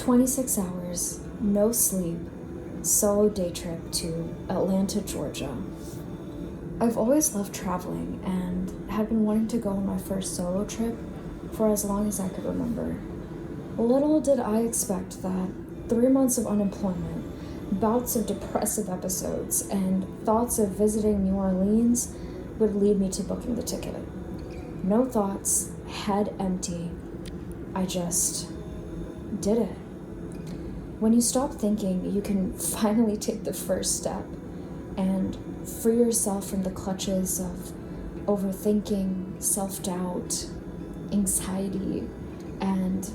26 hours, no sleep, solo day trip to Atlanta, Georgia. I've always loved traveling and had been wanting to go on my first solo trip for as long as I could remember. Little did I expect that 3 months of unemployment, bouts of depressive episodes, and thoughts of visiting New Orleans would lead me to booking the ticket. No thoughts, head empty. I just did it. When you stop thinking, you can finally take the first step and free yourself from the clutches of overthinking, self-doubt, anxiety, and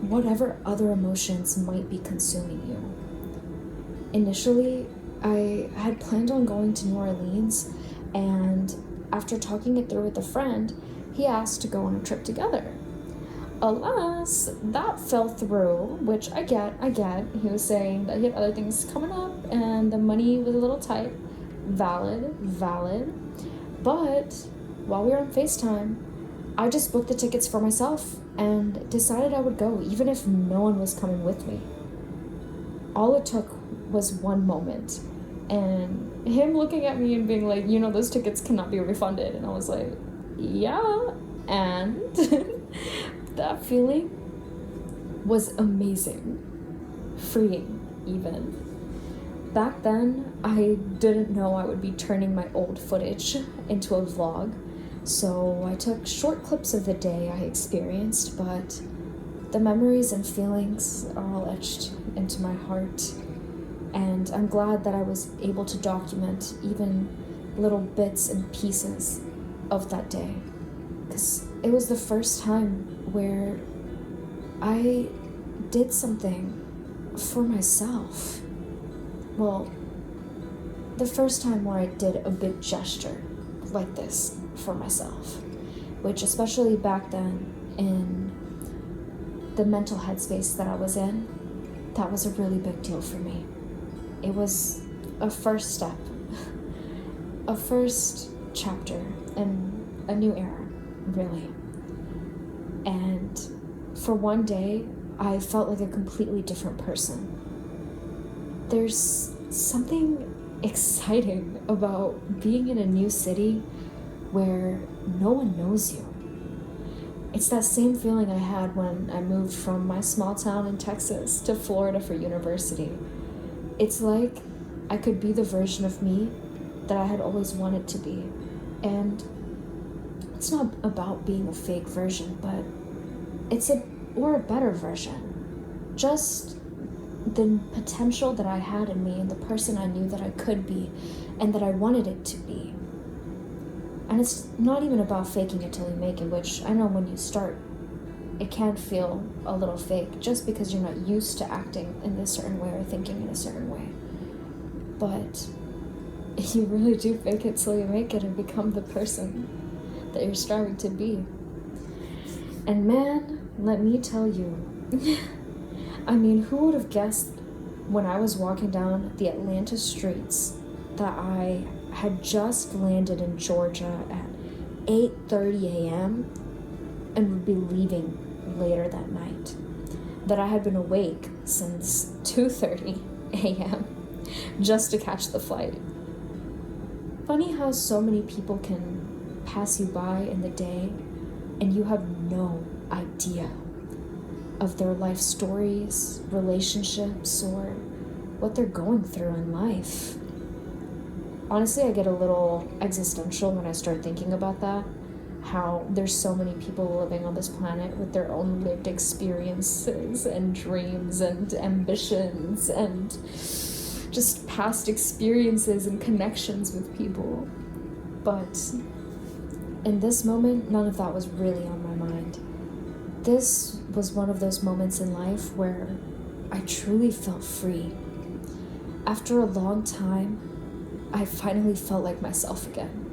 whatever other emotions might be consuming you. Initially, I had planned on going to New Orleans, and after talking it through with a friend, he asked to go on a trip together. Alas, that fell through, which I get. He was saying that he had other things coming up and the money was a little tight. Valid. But while we were on FaceTime, I just booked the tickets for myself and decided I would go, even if no one was coming with me. All it took was one moment, and him looking at me and being like, those tickets cannot be refunded. And I was like, yeah, and that feeling was amazing, freeing even. Back then, I didn't know I would be turning my old footage into a vlog, so I took short clips of the day I experienced, but the memories and feelings are all etched into my heart, and I'm glad that I was able to document even little bits and pieces of that day, because it was the first time where I did something for myself. Well, the first time where I did a big gesture like this for myself, which especially back then in the mental headspace that I was in, that was a really big deal for me. It was a first step, a first chapter in a new era, really. And for one day, I felt like a completely different person. There's something exciting about being in a new city where no one knows you. It's that same feeling I had when I moved from my small town in Texas to Florida for university. It's like I could be the version of me that I had always wanted to be. And it's not about being a fake version, but it's a better version. Just the potential that I had in me and the person I knew that I could be and that I wanted it to be. And it's not even about faking it till you make it, which I know when you start, it can feel a little fake just because you're not used to acting in a certain way or thinking in a certain way. But you really do fake it till you make it and become the person that you're striving to be. And man, let me tell you, who would have guessed when I was walking down the Atlanta streets that I had just landed in Georgia at 8:30 a.m. and would be leaving later that night. That I had been awake since 2:30 a.m. just to catch the flight. Funny how so many people can pass you by in the day and you have no idea of their life stories, relationships, or what they're going through in life. Honestly, I get a little existential when I start thinking about that, how there's so many people living on this planet with their own lived experiences and dreams and ambitions and just past experiences and connections with people. But in this moment, none of that was really on my mind. This was one of those moments in life where I truly felt free. After a long time, I finally felt like myself again.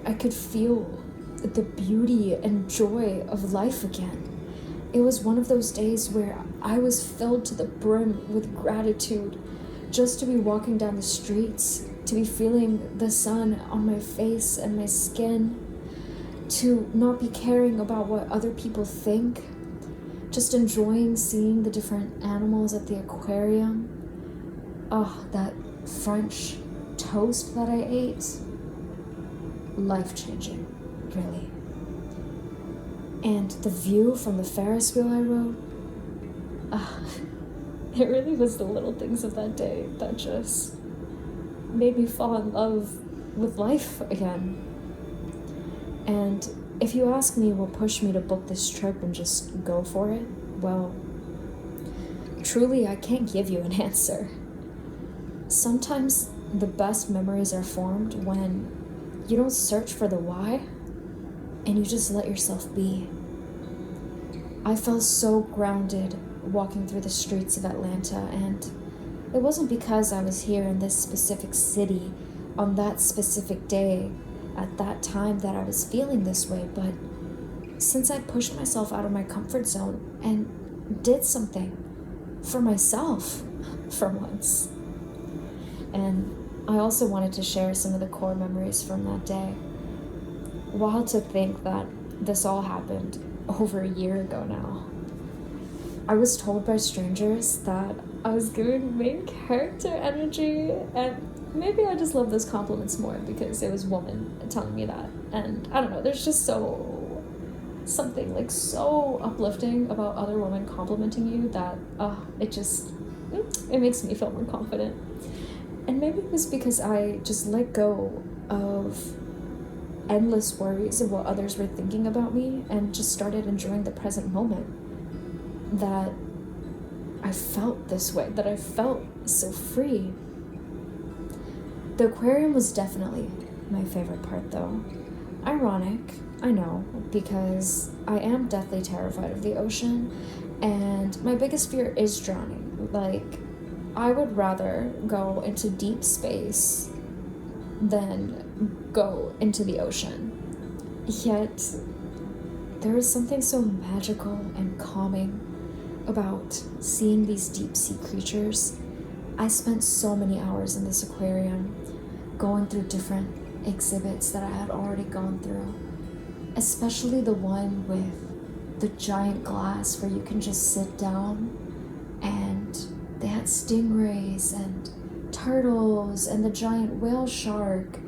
I could feel the beauty and joy of life again. It was one of those days where I was filled to the brim with gratitude just to be walking down the streets, to be feeling the sun on my face and my skin, to not be caring about what other people think, just enjoying seeing the different animals at the aquarium. Oh, that French toast that I ate, life-changing, really. And the view from the Ferris wheel I rode, it really was the little things of that day that just made me fall in love with life again. And if you ask me what pushed me to book this trip and just go for it, well, truly I can't give you an answer. Sometimes the best memories are formed when you don't search for the why and you just let yourself be. I felt so grounded walking through the streets of Atlanta, and it wasn't because I was here in this specific city on that specific day at that time that I was feeling this way, but since I pushed myself out of my comfort zone and did something for myself for once. And I also wanted to share some of the core memories from that day. Wild to think that this all happened over a year ago now. I was told by strangers that I was giving main character energy, and maybe I just love those compliments more because it was woman telling me that. And I don't know, there's just something like so uplifting about other women complimenting you that it makes me feel more confident. And maybe it was because I just let go of endless worries of what others were thinking about me and just started enjoying the present moment, that I felt this way, that I felt so free. The aquarium was definitely my favorite part though. Ironic, I know, because I am deathly terrified of the ocean and my biggest fear is drowning. Like, I would rather go into deep space than go into the ocean. Yet, there is something so magical and calming about seeing these deep sea creatures. I spent so many hours in this aquarium going through different exhibits that I had already gone through, especially the one with the giant glass where you can just sit down, and they had stingrays and turtles and the giant whale shark,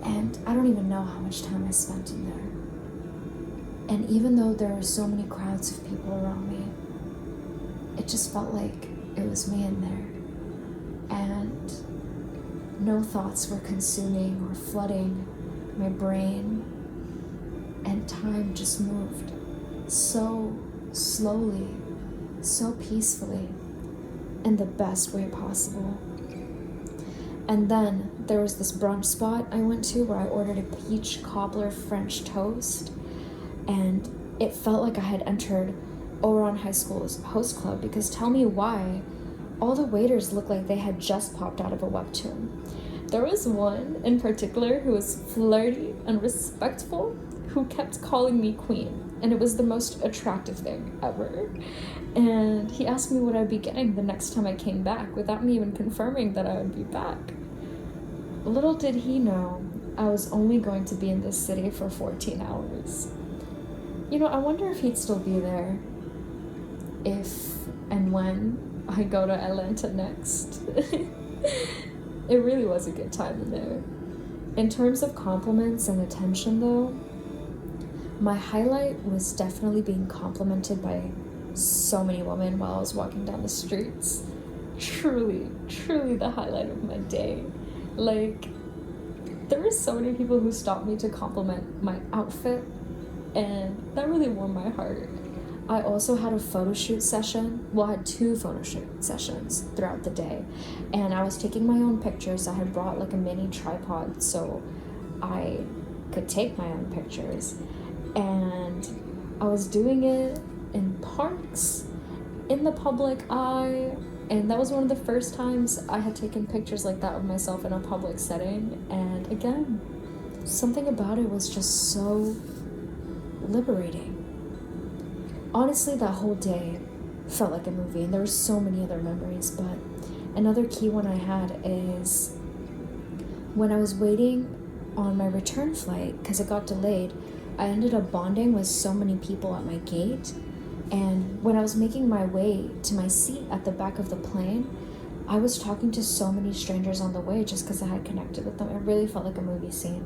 and I don't even know how much time I spent in there. And even though there were so many crowds of people around me, it just felt like it was me in there, and no thoughts were consuming or flooding my brain, and time just moved so slowly, so peacefully, in the best way possible. And then there was this brunch spot I went to where I ordered a peach cobbler French toast, and it felt like I had entered Oron High School's host club, because tell me why, all the waiters looked like they had just popped out of a webtoon. There was one in particular who was flirty and respectful, who kept calling me queen, and it was the most attractive thing ever. And he asked me what I'd be getting the next time I came back without me even confirming that I would be back. Little did he know I was only going to be in this city for 14 hours. You know, I wonder if he'd still be there if and when I go to Atlanta next. It really was a good time in there. In terms of compliments and attention though, my highlight was definitely being complimented by so many women while I was walking down the streets. Truly the highlight of my day. Like, there were so many people who stopped me to compliment my outfit, and that really warmed my heart. I also had a photo shoot session. Well, I had 2 photo shoot sessions throughout the day, and I was taking my own pictures. I had brought like a mini tripod so I could take my own pictures, and I was doing it in parks, in the public eye, and that was one of the first times I had taken pictures like that of myself in a public setting. And again, something about it was just so liberating. Honestly, that whole day felt like a movie, and there were so many other memories, but another key one I had is when I was waiting on my return flight, because it got delayed, I ended up bonding with so many people at my gate, And when I was making my way to my seat at the back of the plane, I was talking to so many strangers on the way just because I had connected with them. It really felt like a movie scene.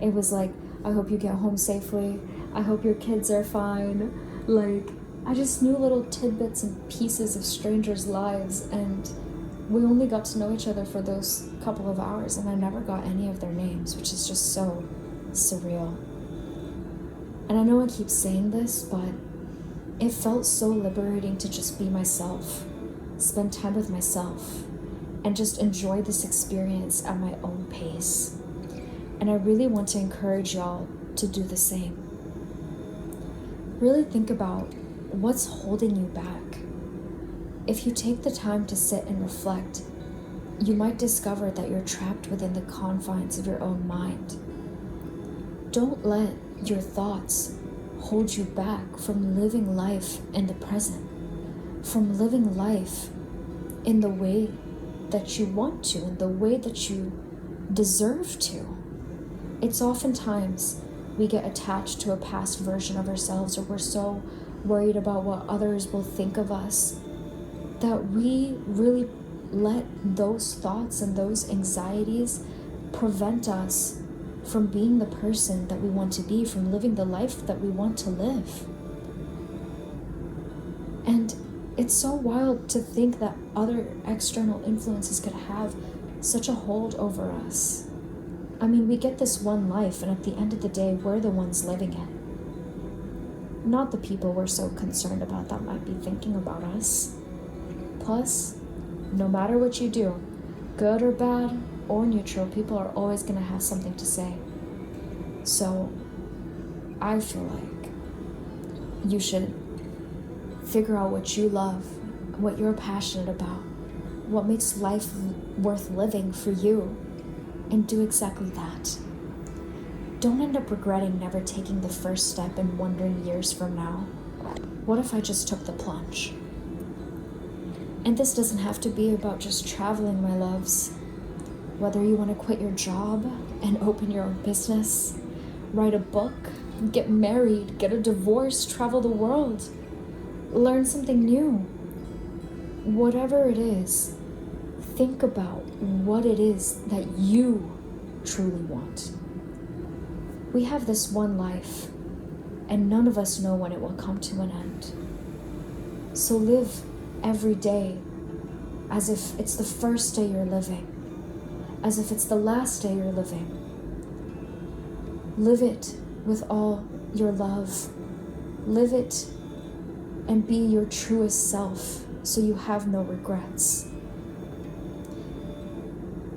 It was like, I hope you get home safely. I hope your kids are fine. Like, I just knew little tidbits and pieces of strangers' lives, and we only got to know each other for those couple of hours, and I never got any of their names, which is just so surreal. And I know I keep saying this, but it felt so liberating to just be myself, spend time with myself, and just enjoy this experience at my own pace. And I really want to encourage y'all to do the same. Really think about what's holding you back. If you take the time to sit and reflect, you might discover that you're trapped within the confines of your own mind. Don't let your thoughts hold you back from living life in the present, from living life in the way that you want to, in the way that you deserve to. It's oftentimes we get attached to a past version of ourselves, or we're so worried about what others will think of us that we really let those thoughts and those anxieties prevent us from being the person that we want to be, from living the life that we want to live. And it's so wild to think that other external influences could have such a hold over us. I mean, we get this one life, and at the end of the day, we're the ones living it, not the people we're so concerned about that might be thinking about us. Plus, no matter what you do, good or bad or neutral, people are always going to have something to say. So I feel like you should figure out what you love, what you're passionate about, what makes life worth living for you, and do exactly that. Don't end up regretting never taking the first step and wondering years from now, what if I just took the plunge? And this doesn't have to be about just traveling, my loves. Whether you want to quit your job and open your own business, write a book, get married, get a divorce, travel the world, learn something new. Whatever it is, think about what it is that you truly want. We have this one life, and none of us know when it will come to an end. So live every day as if it's the first day you're living, as if it's the last day you're living. Live it with all your love. Live it and be your truest self so you have no regrets.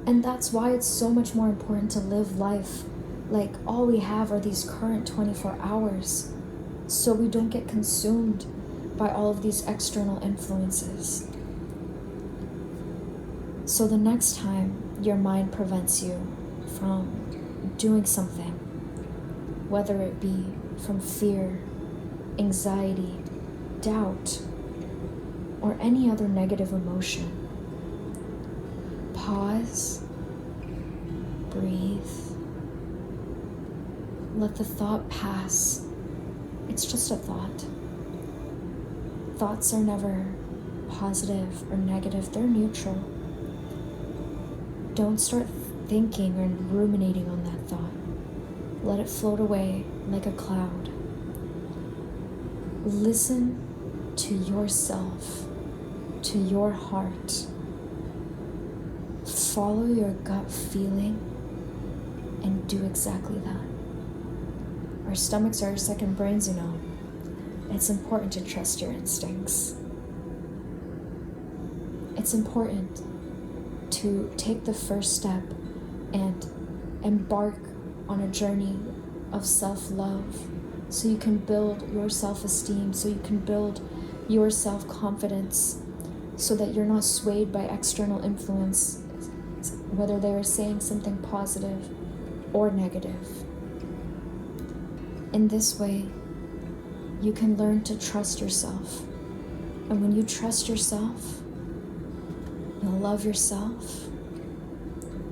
And that's why it's so much more important to live life like all we have are these current 24 hours, so we don't get consumed by all of these external influences. So the next time your mind prevents you from doing something, whether it be from fear, anxiety, doubt, or any other negative emotion, pause, breathe, let the thought pass. It's just a thought. Thoughts are never positive or negative, they're neutral. Don't start thinking or ruminating on that thought. Let it float away like a cloud. Listen to yourself, to your heart. Follow your gut feeling and do exactly that. Our stomachs are our second brains, you know. It's important to trust your instincts. It's important to take the first step and embark on a journey of self-love so you can build your self-esteem, so you can build your self-confidence, so that you're not swayed by external influence, whether they are saying something positive or negative. In this way, you can learn to trust yourself. And when you trust yourself, you'll love yourself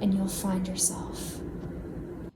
and you'll find yourself.